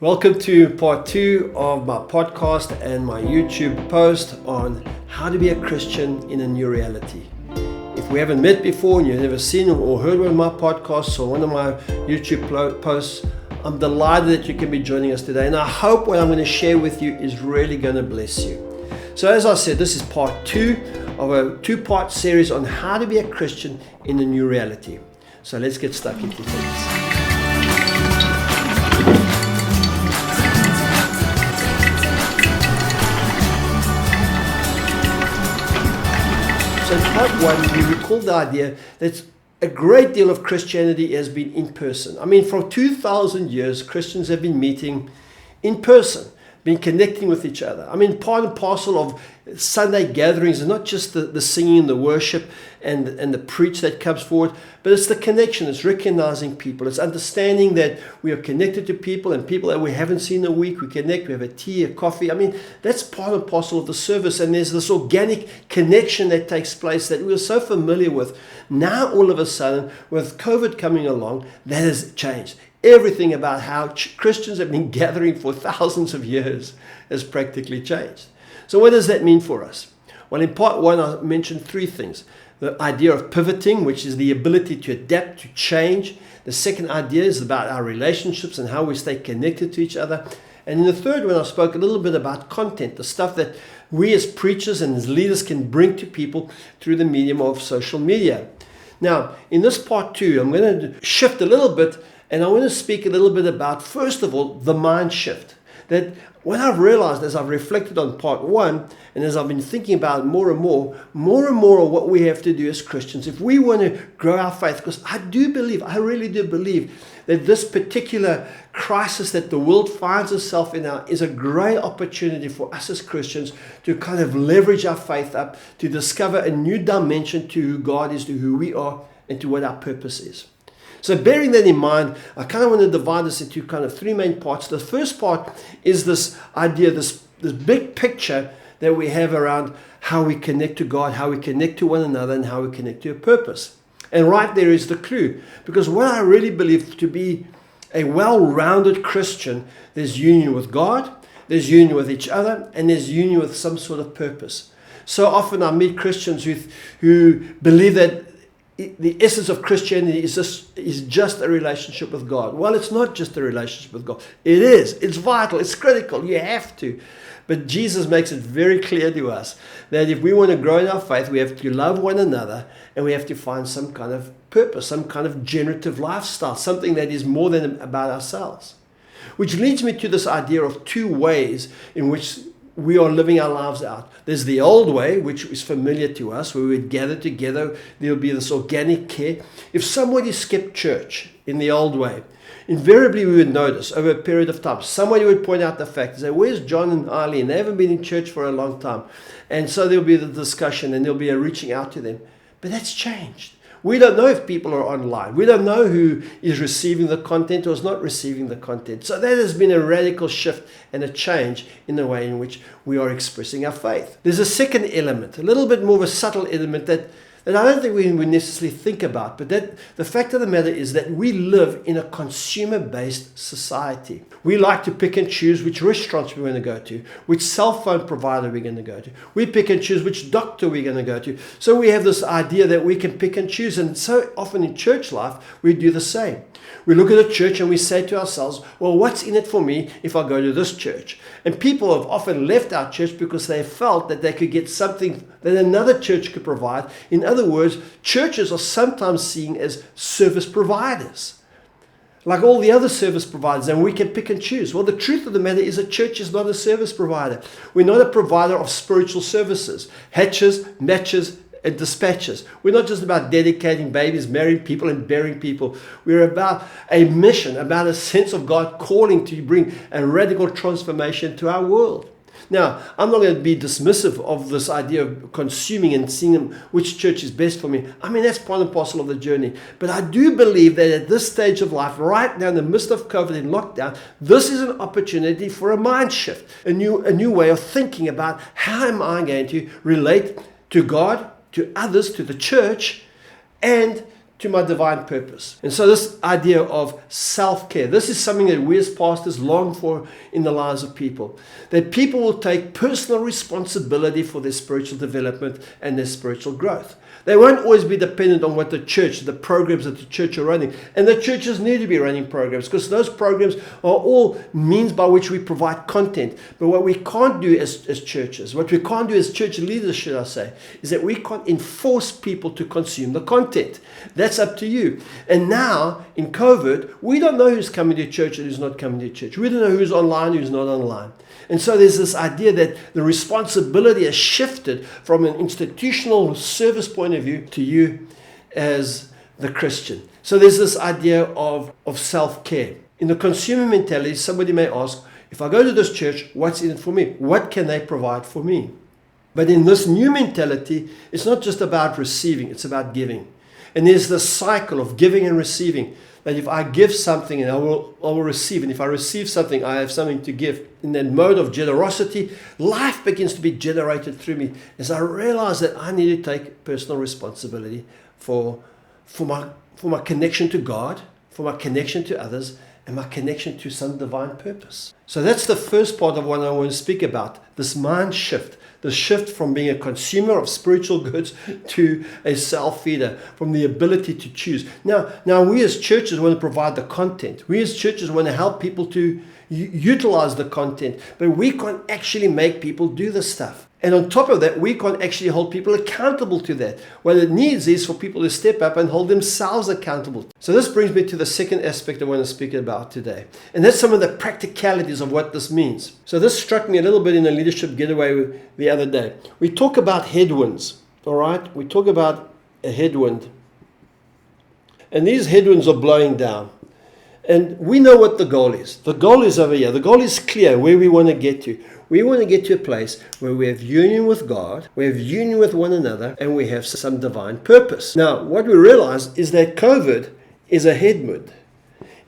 Welcome to part 2 of my podcast and my YouTube post on how to be a Christian in a new reality. If we haven't met before and you've never seen or heard one of my podcasts or one of my YouTube posts, I'm delighted that you can be joining us today, and I hope what I'm going to share with you is really going to bless you. So as I said, this is part 2 of a 2-part series on how to be a Christian in a new reality. So let's get stuck into things. So in part 1, we recall the idea that a great deal of Christianity has been in person. I mean, for 2,000 years, Christians have been meeting in person, been connecting with each other. I mean, part and parcel of Sunday gatherings is not just the singing, the worship, and the preach that comes forward, but it's the connection, it's recognizing people, it's understanding that we are connected to people, and people that we haven't seen in a week, we connect, we have a tea, a coffee. I mean, that's part and parcel of the service, and there's this organic connection that takes place that we're so familiar with. Now, all of a sudden, with COVID coming along, that has changed. Everything about how Christians have been gathering for thousands of years has practically changed. So what does that mean for us? Well, in part 1, I mentioned 3 things. The idea of pivoting, which is the ability to adapt, to change. The second idea is about our relationships and how we stay connected to each other. And in the third one, I spoke a little bit about content, the stuff that we as preachers and as leaders can bring to people through the medium of social media. Now, in this part 2, I'm going to shift a little bit, and I want to speak a little bit about, first of all, the mind shift. That what I've realized as I've reflected on part 1, and as I've been thinking about it more and more of what we have to do as Christians, if we want to grow our faith, because I really do believe that this particular crisis that the world finds itself in now is a great opportunity for us as Christians to kind of leverage our faith up, to discover a new dimension to who God is, to who we are, and to what our purpose is. So bearing that in mind, I kind of want to divide this into kind of 3 main parts. The first part is this idea, this big picture that we have around how we connect to God, how we connect to one another, and how we connect to a purpose. And right there is the clue. Because what I really believe to be a well-rounded Christian, there's union with God, there's union with each other, and there's union with some sort of purpose. So often I meet Christians who believe that the essence of Christianity is just a relationship with God. Well, it's not just a relationship with God. It is. It's vital. It's critical. You have to. But Jesus makes it very clear to us that if we want to grow in our faith, we have to love one another, and we have to find some kind of purpose, some kind of generative lifestyle, something that is more than about ourselves. Which leads me to this idea of 2 ways in which we are living our lives out. There's the old way, which is familiar to us, where we'd gather together. There'll be this organic care. If somebody skipped church in the old way, invariably we would notice over a period of time, somebody would point out the fact and say, where's John and Eileen? They haven't been in church for a long time. And so there'll be the discussion and there'll be a reaching out to them. But that's changed. We don't know if people are online. We don't know who is receiving the content or is not receiving the content. So that has been a radical shift and a change in the way in which we are expressing our faith. There's a second element, a little bit more of a subtle element that I don't think we necessarily think about, but that the fact of the matter is that we live in a consumer-based society. We like to pick and choose which restaurants we're going to go to, which cell phone provider we're going to go to. We pick and choose which doctor we're going to go to. So we have this idea that we can pick and choose, and so often in church life, we do the same. We look at a church and we say to ourselves, well, what's in it for me if I go to this church? And people have often left our church because they felt that they could get something that another church could provide. In other words, churches are sometimes seen as service providers, like all the other service providers, and we can pick and choose. Well, the truth of the matter is a church is not a service provider. We're not a provider of spiritual services, hatches, matches, and dispatches. We're not just about dedicating babies, marrying people, and burying people. We're about a mission, about a sense of God calling to bring a radical transformation to our world. Now, I'm not going to be dismissive of this idea of consuming and seeing which church is best for me. I mean, that's part and parcel of the journey. But I do believe that at this stage of life, right now in the midst of COVID and lockdown, this is an opportunity for a mind shift, a new way of thinking about how am I going to relate to God, to others, to the church, and to my divine purpose. And so this idea of self-care, this is something that we as pastors long for in the lives of people. That people will take personal responsibility for their spiritual development and their spiritual growth. They won't always be dependent on what the programs that the church are running. And the churches need to be running programs, because those programs are all means by which we provide content. But what we can't do as churches, what we can't do as church leaders, should I say, is that we can't enforce people to consume the content. That's up to you. And now, in COVID, we don't know who's coming to church and who's not coming to church. We don't know who's online, who's not online. And so there's this idea that the responsibility has shifted from an institutional service point of view to you as the Christian. So there's this idea of self-care. In the consumer mentality, somebody may ask, if I go to this church, what's in it for me? What can they provide for me? But in this new mentality, it's not just about receiving, it's about giving. And there's this cycle of giving and receiving. That if I give something, and I will receive, and if I receive something, I have something to give. In that mode of generosity, life begins to be generated through me as I realize that I need to take personal responsibility for my connection to God, for my connection to others, and my connection to some divine purpose. So that's the first part of what I want to speak about, this mind shift. The shift from being a consumer of spiritual goods to a self-feeder, from the ability to choose. Now we as churches want to provide the content. We as churches want to help people to utilize the content, but we can't actually make people do the stuff. And on top of that, we can't actually hold people accountable to that. What it needs is for people to step up and hold themselves accountable. So this brings me to the second aspect I want to speak about today. And that's some of the practicalities of what this means. So this struck me a little bit in a leadership getaway the other day. We talk about headwinds, all right? We talk about a headwind. And these headwinds are blowing down. And we know what the goal is. The goal is over here. The goal is clear where we want to get to. We want to get to a place where we have union with God, we have union with one another, and we have some divine purpose. Now, what we realize is that COVID is a headwind.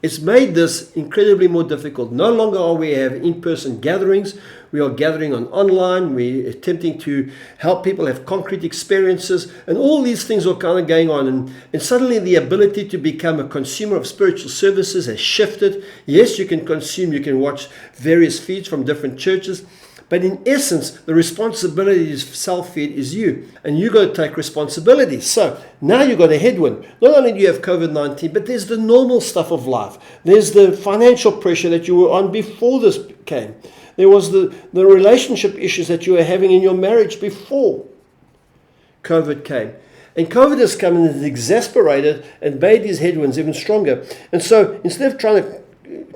It's made this incredibly more difficult. No longer are we having in-person gatherings. We are gathering on online. We're attempting to help people have concrete experiences. And all these things are kind of going on. And suddenly the ability to become a consumer of spiritual services has shifted. Yes, you can consume. You can watch various feeds from different churches. But in essence, the responsibility to self-feed is you. And you got to take responsibility. So now you've got a headwind. Not only do you have COVID-19, but there's the normal stuff of life. There's the financial pressure that you were on before this came. There was the relationship issues that you were having in your marriage before COVID came. And COVID has come and has exasperated and made these headwinds even stronger. And so instead of trying to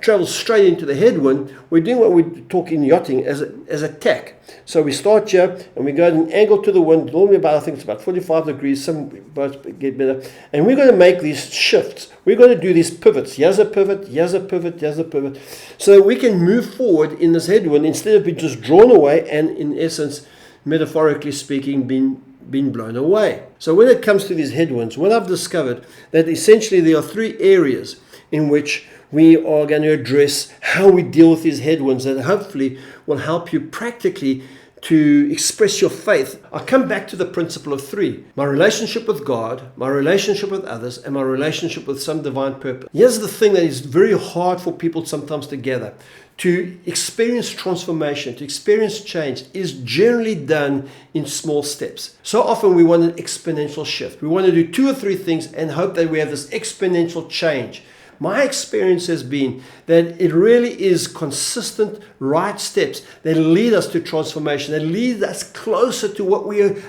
travel straight into the headwind, we're doing what we talk in yachting as a tack. So we start here and we go at an angle to the wind, normally about, I think it's about 45 degrees, some boats get better. And we're going to make these shifts. We're going to do these pivots. Here's a pivot, here's a pivot, here's a pivot. So we can move forward in this headwind instead of being just drawn away and, in essence, metaphorically speaking, being blown away. So when it comes to these headwinds, what I've discovered that essentially there are three areas in which we are going to address how we deal with these headwinds that hopefully will help you practically to express your faith. I come back to the principle of three: my relationship with God, my relationship with others, and my relationship with some divine purpose. Here's the thing that is very hard for people sometimes to gather. To experience transformation, to experience change is generally done in small steps. So often we want an exponential shift. We want to do 2 or 3 things and hope that we have this exponential change. My experience has been that it really is consistent, right steps that lead us to transformation, that lead us closer to what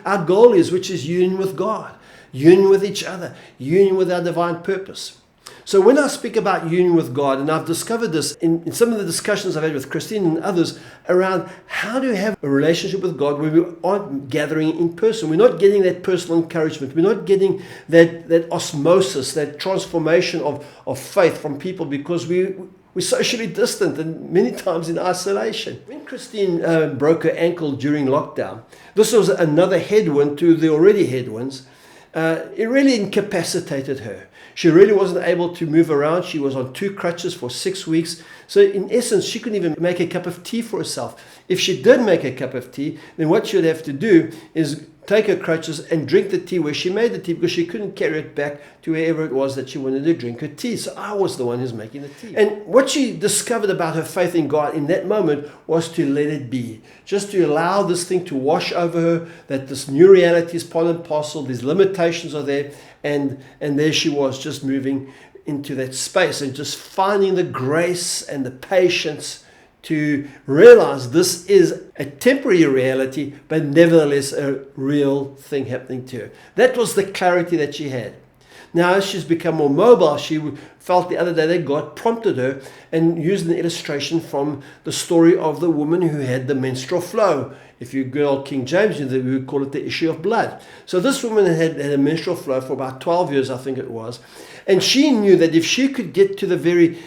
our goal is, which is union with God, union with each other, union with our divine purpose. So when I speak about union with God, and I've discovered this in some of the discussions I've had with Christine and others around how to have a relationship with God where we aren't gathering in person. We're not getting that personal encouragement. We're not getting that osmosis, that transformation of faith from people because we're socially distant and many times in isolation. When Christine broke her ankle during lockdown, this was another headwind to the already headwinds. It really incapacitated her. She really wasn't able to move around. She was on 2 crutches for 6 weeks. So in essence, she couldn't even make a cup of tea for herself. If she did make a cup of tea, then what she would have to do is take her crutches and drink the tea where she made the tea, because she couldn't carry it back to wherever it was that she wanted to drink her tea. So I was the one who's making the tea. And what she discovered about her faith in God in that moment was to let it be. Just to allow this thing to wash over her, that this new reality is part and parcel, these limitations are there, and there she was, just moving into that space and just finding the grace and the patience to realize this is a temporary reality, but nevertheless a real thing happening to her. That was the clarity that she had. Now, as she's become more mobile, she felt the other day that God prompted her and used an illustration from the story of the woman who had the menstrual flow. If you go King James, we would call it the issue of blood. So this woman had a menstrual flow for about 12 years, I think it was. And she knew that if she could get to the very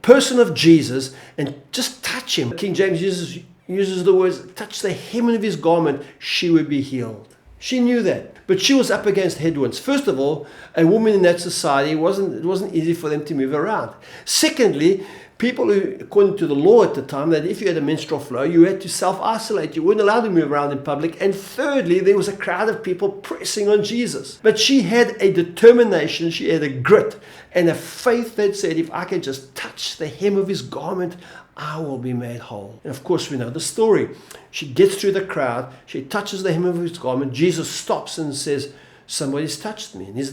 person of Jesus and just touch him, King James uses the words, touch the hem of his garment, she would be healed. She knew that. But she was up against headwinds. First of all, a woman in that society, it wasn't easy for them to move around. Secondly, people who, according to the law at the time, that if you had a menstrual flow, you had to self-isolate. You weren't allowed to move around in public. And thirdly, there was a crowd of people pressing on Jesus. But she had a determination, she had a grit, and a faith that said, if I can just touch the hem of his garment, I will be made whole. And of course, we know the story. She gets through the crowd. She touches the hem of his garment. Jesus stops and says, somebody's touched me. And his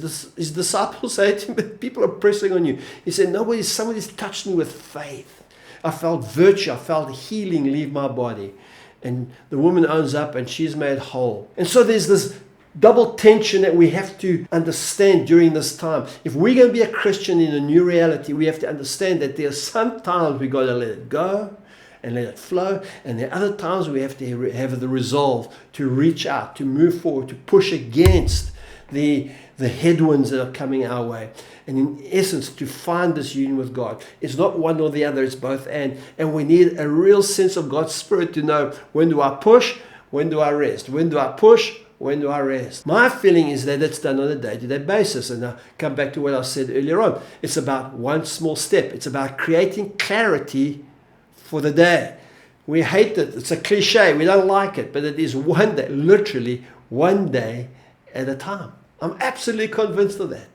disciples say to him, people are pressing on you. He said, somebody's touched me with faith. I felt virtue. I felt healing leave my body. And the woman owns up and she's made whole. And so there's this double tension that we have to understand during this time. If we're going to be a Christian in a new reality, we have to understand that there are some times we've got to let it go and let it flow, and there are other times we have to have the resolve to reach out, to move forward, to push against the headwinds that are coming our way. And in essence, to find this union with God. It's not one or the other, it's both and. And we need a real sense of God's Spirit to know, when do I push? When do I rest? When do I push? When do I rest? My feeling is that it's done on a day-to-day basis. And I come back to what I said earlier on. It's about one small step. It's about creating clarity for the day. We hate it. It's a cliche. We don't like it. But it is one day, literally one day at a time. I'm absolutely convinced of that.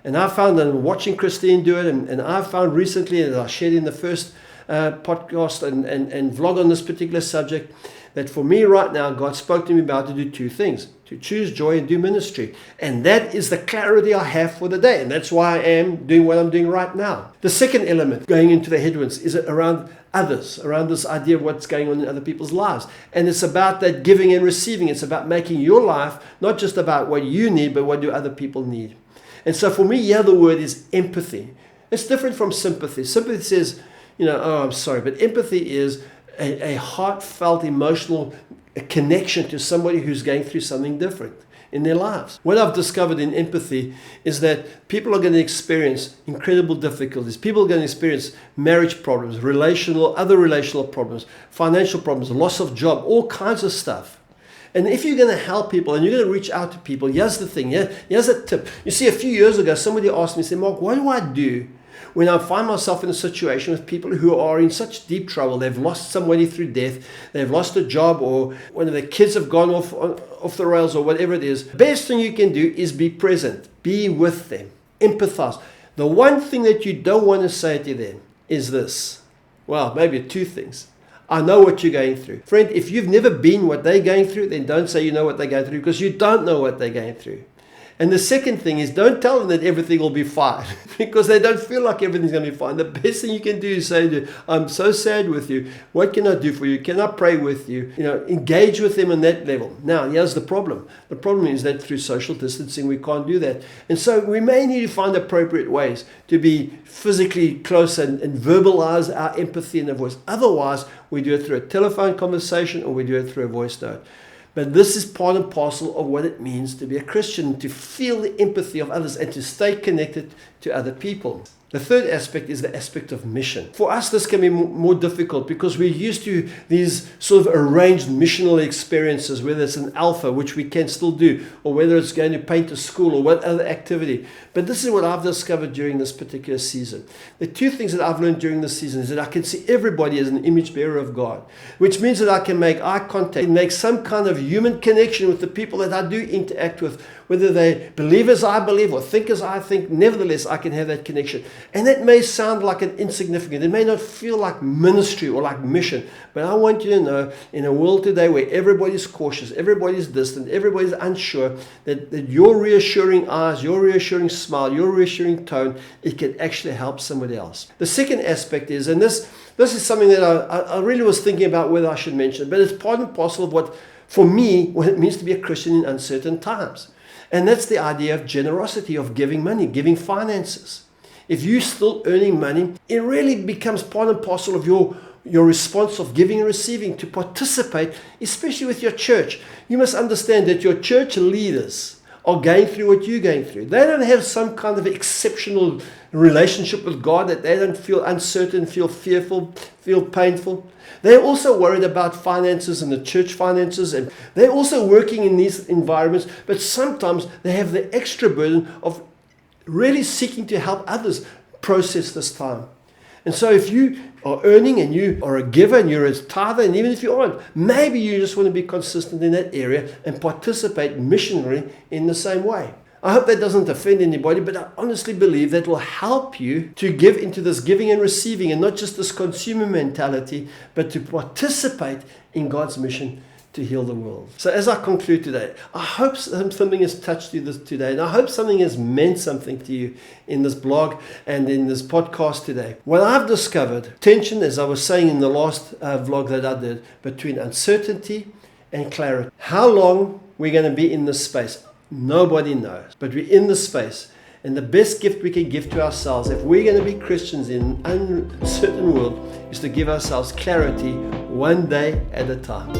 And I found that watching Christine do it, and I found recently, as I shared in the first podcast and vlog on this particular subject, that for me right now, God spoke to me about to do two things: to choose joy and do ministry. And that is the clarity I have for the day. And that's why I am doing what I'm doing right now. The second element, going into the headwinds, is around others, around this idea of what's going on in other people's lives. And it's about that giving and receiving. It's about making your life not just about what you need, but what do other people need. And so for me, the word is empathy. It's different from sympathy. Sympathy says, oh, I'm sorry. But empathy is a heartfelt, emotional connection to somebody who's going through something different in their lives. What I've discovered in empathy is that people are going to experience incredible difficulties. People are going to experience marriage problems, other relational problems, financial problems, loss of job, all kinds of stuff. And if you're going to help people and you're going to reach out to people, here's the thing, here's a tip. You see, a few years ago, somebody asked me, said, Mark, what do I do when I find myself in a situation with people who are in such deep trouble? They've lost somebody through death, they've lost a job, or one of their kids have gone off the rails, or whatever it is. Best thing you can do is be present, be with them, empathize. The one thing that you don't want to say to them is this. Well, maybe two things. I know what you're going through. Friend, if you've never been what they're going through, then don't say you know what they're going through, because you don't know what they're going through. And the second thing is, don't tell them that everything will be fine, because they don't feel like everything's going to be fine. The best thing you can do is say, I'm so sad with you. What can I do for you? Can I pray with you? Engage with them on that level. Now, here's the problem. The problem is that through social distancing, we can't do that. And so we may need to find appropriate ways to be physically close and verbalize our empathy in a voice. Otherwise, we do it through a telephone conversation, or we do it through a voice note. But this is part and parcel of what it means to be a Christian, to feel the empathy of others and to stay connected to other people. The third aspect is the aspect of mission. For us, this can be more difficult because we're used to these sort of arranged missional experiences, whether it's an alpha, which we can still do, or whether it's going to paint a school or what other activity. But this is what I've discovered during this particular season. The two things that I've learned during this season is that I can see everybody as an image bearer of God, which means that I can make eye contact and make some kind of human connection with the people that I do interact with, whether they believe as I believe or think as I think. Nevertheless, I can have that connection. And that may sound like an insignificant. It may not feel like ministry or like mission. But I want you to know, in a world today where everybody's cautious, everybody's distant, everybody's unsure, that your reassuring eyes, your reassuring smile, your reassuring tone, it can actually help somebody else. The second aspect is, and this is something that I really was thinking about whether I should mention, but it's part and parcel of what it means to be a Christian in uncertain times. And that's the idea of generosity, of giving money, giving finances. If you're still earning money, it really becomes part and parcel of your response of giving and receiving, to participate, especially with your church. You must understand that your church leaders are going through what you're going through. They don't have some kind of exceptional relationship with God, that they don't feel uncertain, feel fearful, feel painful. They're also worried about finances and the church finances, and they're also working in these environments, but sometimes they have the extra burden of really seeking to help others process this time. And so if you are earning and you are a giver and you're a tither, and even if you aren't, maybe you just want to be consistent in that area and participate missionally in the same way. I hope that doesn't offend anybody, but I honestly believe that will help you to give into this giving and receiving, and not just this consumer mentality, but to participate in God's mission to heal the world. So as I conclude today, I hope something has touched you today, and I hope something has meant something to you in this blog and in this podcast today. What I've discovered, tension, as I was saying in the last vlog that I did, between uncertainty and clarity. How long we're going to be in this space, nobody knows, but we're in this space. And the best gift we can give to ourselves, if we're going to be Christians in an uncertain world, is to give ourselves clarity one day at a time.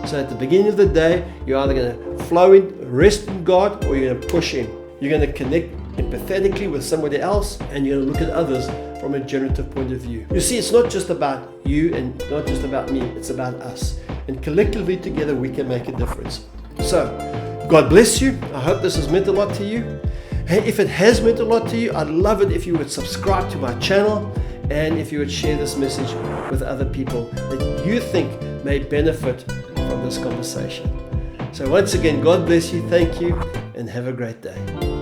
So at the beginning of the day, you're either going to flow in, rest in God, or you're going to push in. You're going to connect empathetically with somebody else, and you're going to look at others from a generative point of view. You see, it's not just about you and not just about me, it's about us. And collectively together, we can make a difference. So, God bless you. I hope this has meant a lot to you. Hey, if it has meant a lot to you, I'd love it if you would subscribe to my channel, and if you would share this message with other people that you think may benefit from this conversation. So once again, God bless you, thank you, and have a great day.